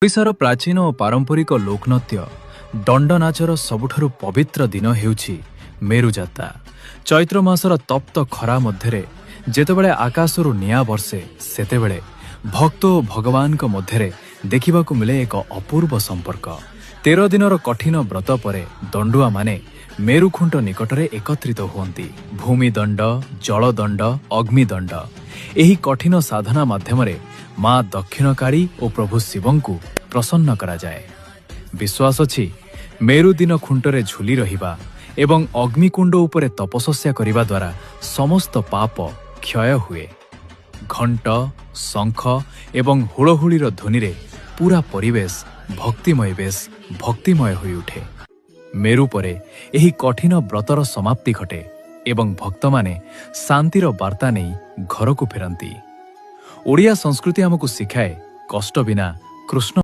ଓଡ଼ିଶାର ପ୍ରାଚୀନ ଓ ପାରମ୍ପରିକ ଲୋକନୃତ୍ୟ ଦଣ୍ଡନାଚର ସବୁଠାରୁ ପବିତ୍ର ଦିନ ହେଉଛି ମେରୁଯାତ୍ରା। ଚୈତ୍ର ମାସର ତପ୍ତ ଖରା ମଧ୍ୟରେ ଯେତେବେଳେ ଆକାଶରୁ ନିଆଁ ବର୍ଷେ, ସେତେବେଳେ ଭକ୍ତ ଓ ଭଗବାନଙ୍କ ମଧ୍ୟରେ ଦେଖିବାକୁ ମିଳେ ଏକ ଅପୂର୍ବ ସମ୍ପର୍କ। 13 ଦିନର କଠିନ ବ୍ରତ ପରେ ଦଣ୍ଡୁଆମାନେ ମେରୁଖୁଣ୍ଟ ନିକଟରେ ଏକତ୍ରିତ ହୁଅନ୍ତି। ଭୂମିଦଣ୍ଡ, ଜଳଦଣ୍ଡ, ଅଗ୍ନିଦଣ୍ଡ ଏହି କଠିନ ସାଧନା ମାଧ୍ୟମରେ ମା ଦକ୍ଷିଣକାଳୀ ଓ ପ୍ରଭୁ ଶିବଙ୍କୁ ପ୍ରସନ୍ନ କରାଯାଏ। ବିଶ୍ୱାସ ଅଛି, ମେରୁ ଦିନ ଖୁଣ୍ଟରେ ଝୁଲି ରହିବା ଏବଂ ଅଗ୍ନିକୁଣ୍ଡ ଉପରେ ତପସ୍ୟା କରିବା ଦ୍ୱାରା ସମସ୍ତ ପାପ କ୍ଷୟ ହୁଏ। ଘଣ୍ଟ, ଶଙ୍ଖ ଏବଂ ହୁଳହୁଳିର ଧ୍ୱନିରେ ପୁରା ପରିବେଶ ଭକ୍ତିମୟ ହୋଇଉଠେ। ମେରୁ ପରେ ଏହି କଠିନ ବ୍ରତର ସମାପ୍ତି ଘଟେ ଏବଂ ଭକ୍ତମାନେ ଶାନ୍ତିର ବାର୍ତ୍ତା ନେଇ ଘରକୁ ଫେରନ୍ତି। ଓଡ଼ିଆ ସଂସ୍କୃତି ଆମକୁ ଶିଖାଏ, କଷ୍ଟ ବିନା କୃଷ୍ଣ